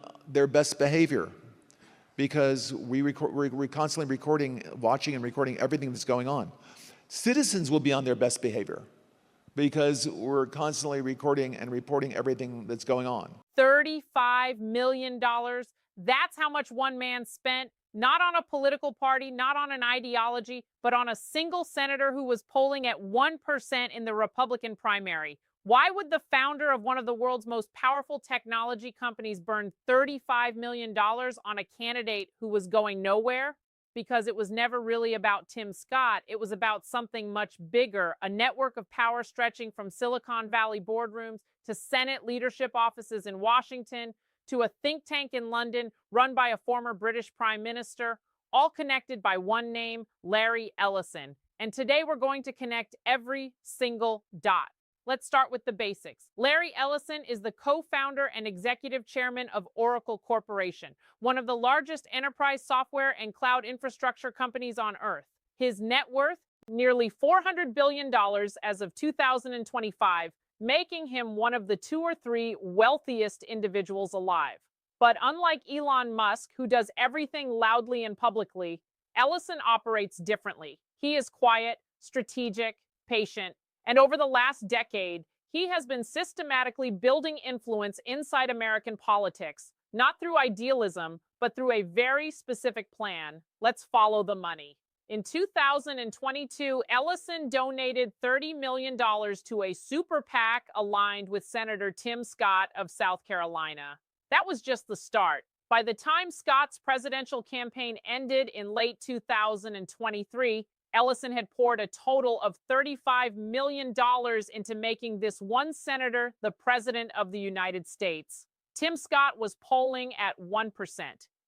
on their best behavior, because we're constantly recording, watching and recording everything that's going on. Citizens will be on their best behavior because we're constantly recording and reporting everything that's going on. $35 million. That's how much one man spent, not on a political party, not on an ideology, but on a single senator who was polling at 1% in the Republican primary. Why would the founder of one of the world's most powerful technology companies burn $35 million on a candidate who was going nowhere? Because it was never really about Tim Scott. It was about something much bigger, a network of power stretching from Silicon Valley boardrooms to Senate leadership offices in Washington to a think tank in London run by a former British prime minister, all connected by one name, Larry Ellison. And today we're going to connect every single dot. Let's start with the basics. Larry Ellison is the co-founder and executive chairman of Oracle Corporation, one of the largest enterprise software and cloud infrastructure companies on earth. His net worth, nearly $400 billion as of 2025, making him one of the 2 or 3 wealthiest individuals alive. But unlike Elon Musk, who does everything loudly and publicly, Ellison operates differently. He is quiet, strategic, patient, and over the last decade, he has been systematically building influence inside American politics, not through idealism, but through a very specific plan. Let's follow the money. In 2022, Ellison donated $30 million to a super PAC aligned with Senator Tim Scott of South Carolina. That was just the start. By the time Scott's presidential campaign ended in late 2023, Ellison had poured a total of $35 million into making this one senator the president of the United States. Tim Scott was polling at 1%.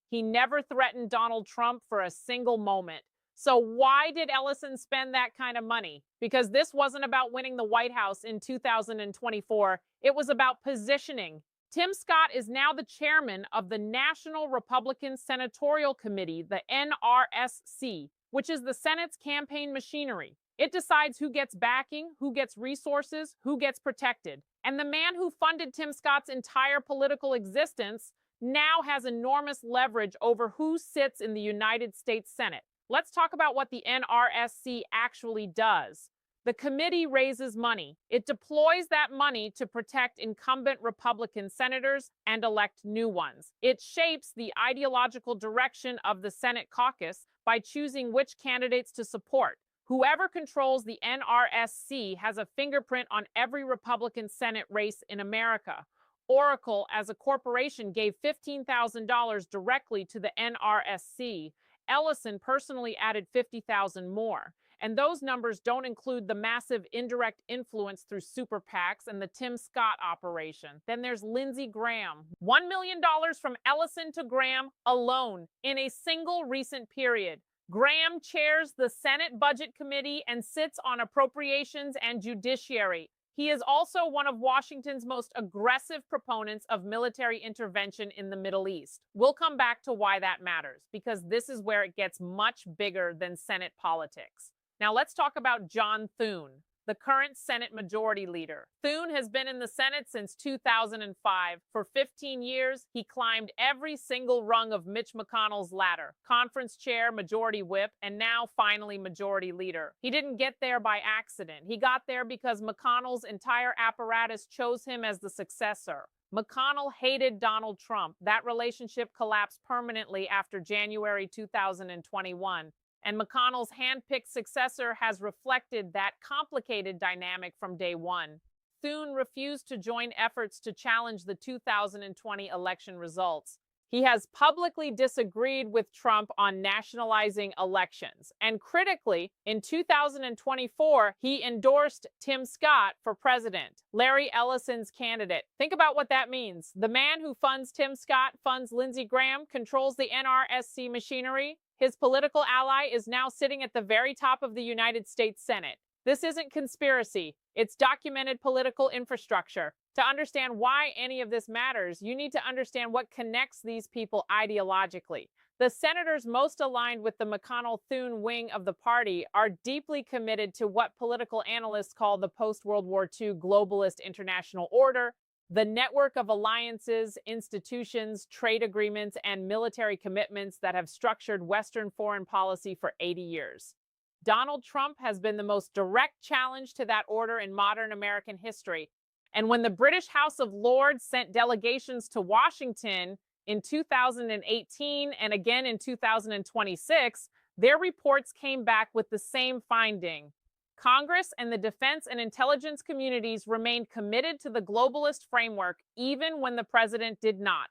He never threatened Donald Trump for a single moment. So why did Ellison spend that kind of money? Because this wasn't about winning the White House in 2024. It was about positioning. Tim Scott is now the chairman of the National Republican Senatorial Committee, the NRSC, which is the Senate's campaign machinery. It decides who gets backing, who gets resources, who gets protected. And the man who funded Tim Scott's entire political existence now has enormous leverage over who sits in the United States Senate. Let's talk about what the NRSC actually does. The committee raises money. It deploys that money to protect incumbent Republican senators and elect new ones. It shapes the ideological direction of the Senate caucus by choosing which candidates to support. Whoever controls the NRSC has a fingerprint on every Republican Senate race in America. Oracle, as a corporation, gave $15,000 directly to the NRSC. Ellison personally added $50,000 more. And those numbers don't include the massive indirect influence through super PACs and the Tim Scott operation. Then there's Lindsey Graham. $1 million from Ellison to Graham alone in a single recent period. Graham chairs the Senate Budget Committee and sits on Appropriations and Judiciary. He is also one of Washington's most aggressive proponents of military intervention in the Middle East. We'll come back to why that matters, because this is where it gets much bigger than Senate politics. Now let's talk about John Thune, the current Senate Majority Leader. Thune has been in the Senate since 2005. For 15 years, he climbed every single rung of Mitch McConnell's ladder: conference chair, majority whip, and now finally majority leader. He didn't get there by accident. He got there because McConnell's entire apparatus chose him as the successor. McConnell hated Donald Trump. That relationship collapsed permanently after January 2021. And McConnell's handpicked successor has reflected that complicated dynamic from day one. Thune refused to join efforts to challenge the 2020 election results. He has publicly disagreed with Trump on nationalizing elections. And critically, in 2024, he endorsed Tim Scott for president, Larry Ellison's candidate. Think about what that means. The man who funds Tim Scott funds Lindsey Graham, controls the NRSC machinery. His political ally is now sitting at the very top of the United States Senate. This isn't conspiracy. It's documented political infrastructure. To understand why any of this matters, you need to understand what connects these people ideologically. The senators most aligned with the McConnell-Thune wing of the party are deeply committed to what political analysts call the post-World War II globalist international order. The network of alliances, institutions, trade agreements, and military commitments that have structured Western foreign policy for 80 years. Donald Trump has been the most direct challenge to that order in modern American history. And when the British House of Lords sent delegations to Washington in 2018 and again in 2026, their reports came back with the same finding. Congress and the defense and intelligence communities remained committed to the globalist framework even when the president did not.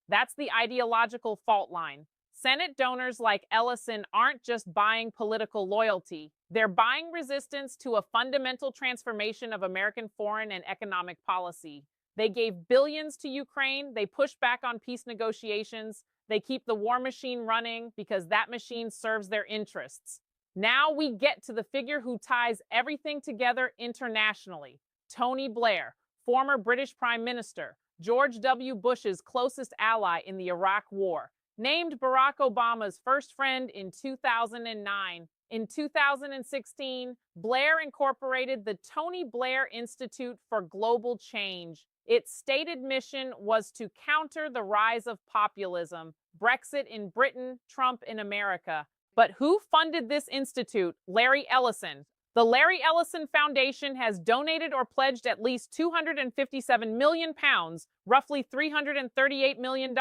That's the ideological fault line. Senate donors like Ellison aren't just buying political loyalty. They're buying resistance to a fundamental transformation of American foreign and economic policy. They gave billions to Ukraine. They push back on peace negotiations. They keep the war machine running because that machine serves their interests. Now we get to the figure who ties everything together internationally. Tony Blair, former British Prime Minister, George W. Bush's closest ally in the Iraq War, named Barack Obama's first friend in 2009. In 2016, Blair incorporated the Tony Blair Institute for Global Change. Its stated mission was to counter the rise of populism, Brexit in Britain, Trump in America. But who funded this institute? Larry Ellison. The Larry Ellison Foundation has donated or pledged at least £257 million, roughly $338 million,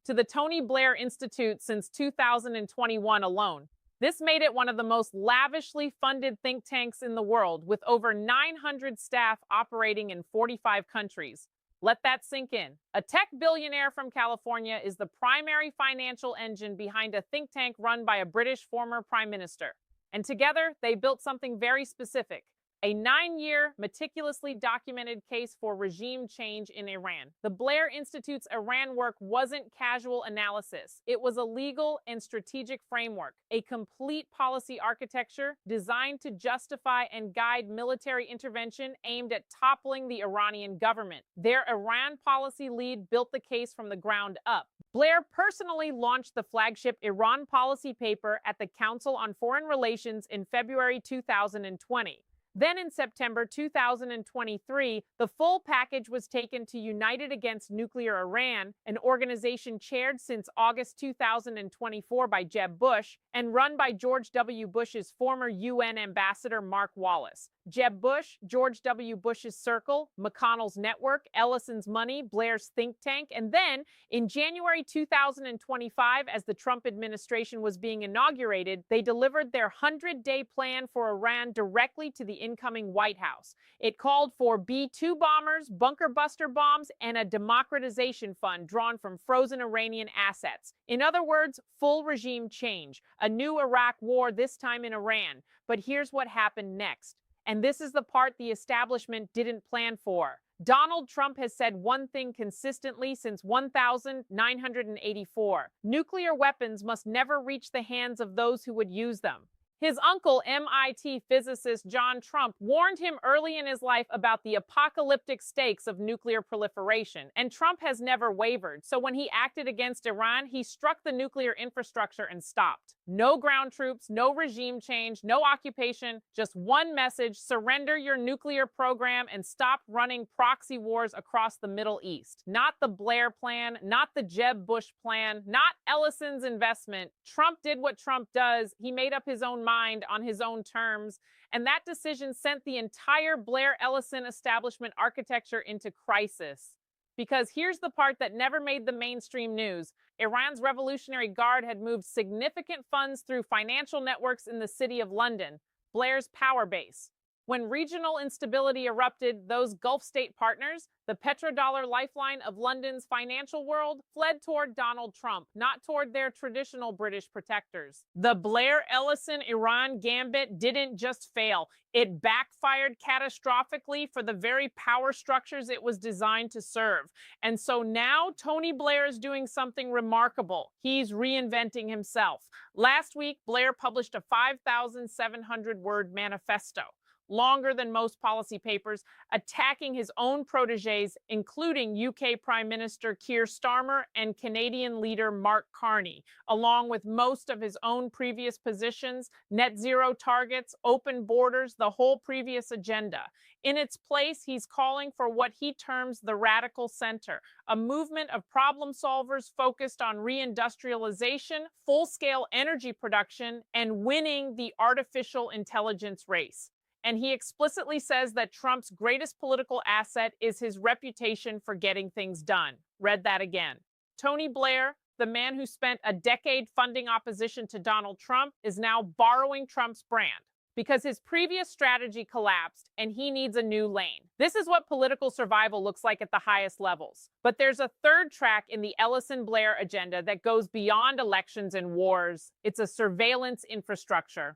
to the Tony Blair Institute since 2021 alone. This made it one of the most lavishly funded think tanks in the world, with over 900 staff operating in 45 countries. Let that sink in. A tech billionaire from California is the primary financial engine behind a think tank run by a British former prime minister. And together, they built something very specific: a 9-year, meticulously documented case for regime change in Iran. The Blair Institute's Iran work wasn't casual analysis. It was a legal and strategic framework, a complete policy architecture designed to justify and guide military intervention aimed at toppling the Iranian government. Their Iran policy lead built the case from the ground up. Blair personally launched the flagship Iran policy paper at the Council on Foreign Relations in February 2020. Then in September 2023, the full package was taken to United Against Nuclear Iran, an organization chaired since August 2024 by Jeb Bush and run by George W. Bush's former UN ambassador Mark Wallace. Jeb Bush, George W. Bush's Circle, McConnell's Network, Ellison's Money, Blair's think tank, and then in January 2025, as the Trump administration was being inaugurated, they delivered their 100-day plan for Iran directly to the incoming White House. It called for B-2 bombers, bunker buster bombs, and a democratization fund drawn from frozen Iranian assets. In other words, full regime change, a new Iraq war, this time in Iran. But here's what happened next. And this is the part the establishment didn't plan for. Donald Trump has said one thing consistently since 1984. Nuclear weapons must never reach the hands of those who would use them. His uncle, MIT physicist John Trump, warned him early in his life about the apocalyptic stakes of nuclear proliferation, and Trump has never wavered. So when he acted against Iran, he struck the nuclear infrastructure and stopped. No ground troops, no regime change, no occupation, just one message: surrender your nuclear program and stop running proxy wars across the Middle East. Not the Blair plan, not the Jeb Bush plan, not Ellison's investment. Trump did what Trump does. He made up his own mind on his own terms, and that decision sent the entire Blair-Ellison establishment architecture into crisis. Because here's the part that never made the mainstream news. Iran's Revolutionary Guard had moved significant funds through financial networks in the city of London, Blair's power base. When regional instability erupted, those Gulf state partners, the petrodollar lifeline of London's financial world, fled toward Donald Trump, not toward their traditional British protectors. The Blair-Ellison-Iran gambit didn't just fail. It backfired catastrophically for the very power structures it was designed to serve. And so now Tony Blair is doing something remarkable. He's reinventing himself. Last week, Blair published a 5,700-word manifesto. longer than most policy papers, attacking his own proteges, including UK Prime Minister Keir Starmer and Canadian leader Mark Carney, along with most of his own previous positions, net zero targets, open borders, the whole previous agenda. In its place, he's calling for what he terms the radical center, a movement of problem solvers focused on reindustrialization, full-scale energy production, and winning the artificial intelligence race. And he explicitly says that Trump's greatest political asset is his reputation for getting things done. Read that again. Tony Blair, the man who spent a decade funding opposition to Donald Trump, is now borrowing Trump's brand because his previous strategy collapsed and he needs a new lane. This is what political survival looks like at the highest levels. But there's a third track in the Ellison-Blair agenda that goes beyond elections and wars. It's a surveillance infrastructure.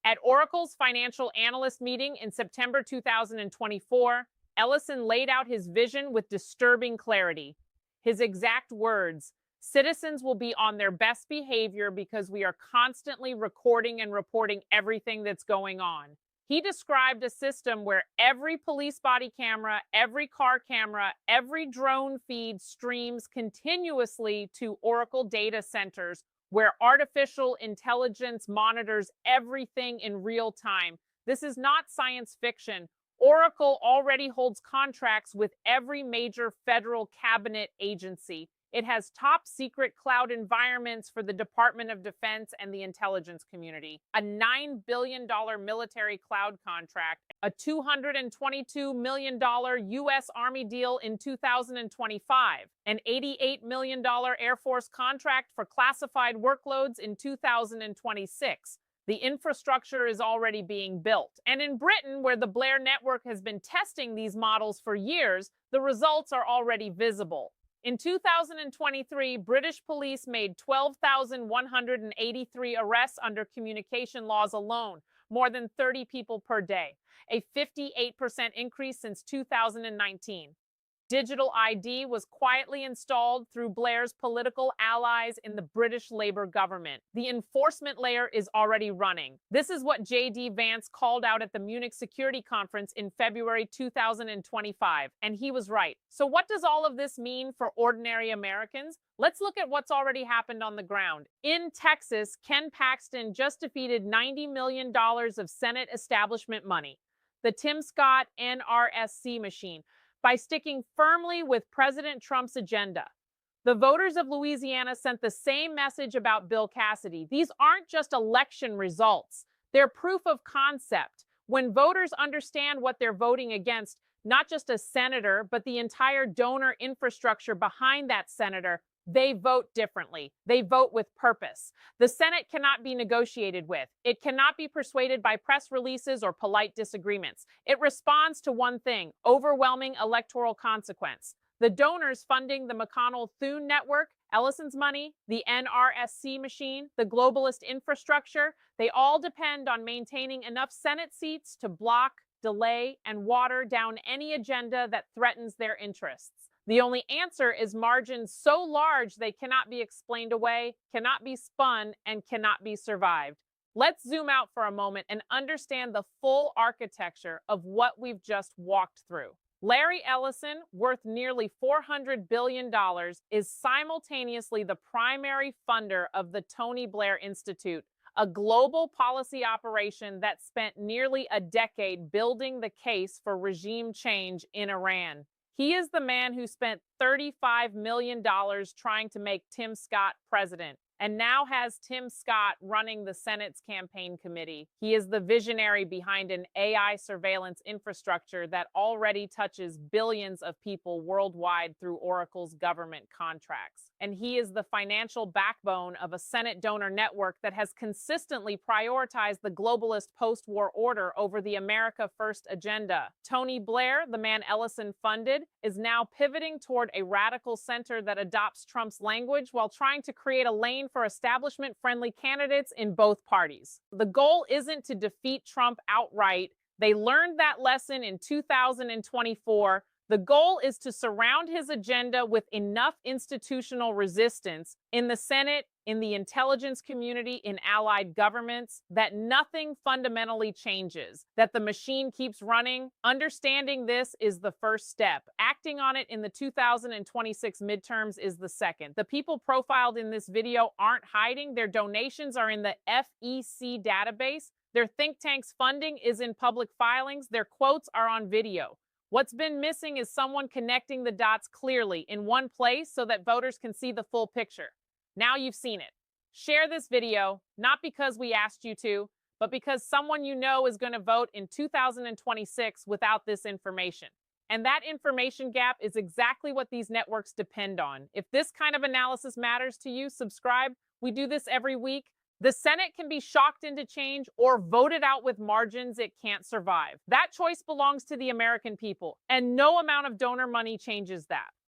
At Oracle's financial analyst meeting in September 2024, Ellison laid out his vision with disturbing clarity. His exact words, "Citizens will be on their best behavior because we are constantly recording and reporting everything that's going on." He described a system where every police body camera, every car camera, every drone feed streams continuously to Oracle data centers where artificial intelligence monitors everything in real time. This is not science fiction. Oracle already holds contracts with every major federal cabinet agency. It has top secret cloud environments for the Department of Defense and the intelligence community, a $9 billion military cloud contract, a $222 million U.S. Army deal in 2025, an $88 million Air Force contract for classified workloads in 2026. The infrastructure is already being built. And in Britain, where the Blair network has been testing these models for years, the results are already visible. In 2023, British police made 12,183 arrests under communication laws alone, more than 30 people per day, a 58% increase since 2019. Digital ID was quietly installed through Blair's political allies in the British Labour government. The enforcement layer is already running. This is what J.D. Vance called out at the Munich Security Conference in February 2025, and he was right. So what does all of this mean for ordinary Americans? Let's look at what's already happened on the ground. In Texas, Ken Paxton just defeated $90 million of Senate establishment money, the Tim Scott NRSC machine, by sticking firmly with President Trump's agenda. The voters of Louisiana sent the same message about Bill Cassidy. These aren't just election results. They're proof of concept. When voters understand what they're voting against, not just a senator, but the entire donor infrastructure behind that senator, they vote differently. They vote with purpose. The Senate cannot be negotiated with. It cannot be persuaded by press releases or polite disagreements. It responds to one thing: overwhelming electoral consequence. The donors funding the McConnell-Thune network, Ellison's money, the NRSC machine, the globalist infrastructure, they all depend on maintaining enough Senate seats to block, delay, and water down any agenda that threatens their interests. The only answer is margins so large they cannot be explained away, cannot be spun, and cannot be survived. Let's zoom out for a moment and understand the full architecture of what we've just walked through. Larry Ellison, worth nearly $400 billion, is simultaneously the primary funder of the Tony Blair Institute, a global policy operation that spent nearly a decade building the case for regime change in Iran. He is the man who spent $35 million trying to make Tim Scott president, and now has Tim Scott running the Senate's campaign committee. He is the visionary behind an AI surveillance infrastructure that already touches billions of people worldwide through Oracle's government contracts. And he is the financial backbone of a Senate donor network that has consistently prioritized the globalist post-war order over the America First agenda. Tony Blair, the man Ellison funded, is now pivoting toward a radical center that adopts Trump's language while trying to create a lane for establishment-friendly candidates in both parties. The goal isn't to defeat Trump outright. They learned that lesson in 2024. The goal is to surround his agenda with enough institutional resistance in the Senate, in the intelligence community, in allied governments, that nothing fundamentally changes, that the machine keeps running. Understanding this is the first step. Acting on it in the 2026 midterms is the second. The people profiled in this video aren't hiding. Their donations are in the FEC database. Their think tank's funding is in public filings. Their quotes are on video. What's been missing is someone connecting the dots clearly in one place so that voters can see the full picture. Now you've seen it. Share this video, not because we asked you to, but because someone you know is going to vote in 2026 without this information. And that information gap is exactly what these networks depend on. If this kind of analysis matters to you, subscribe. We do this every week. The Senate can be shocked into change or voted out with margins it can't survive. That choice belongs to the American people, and no amount of donor money changes that.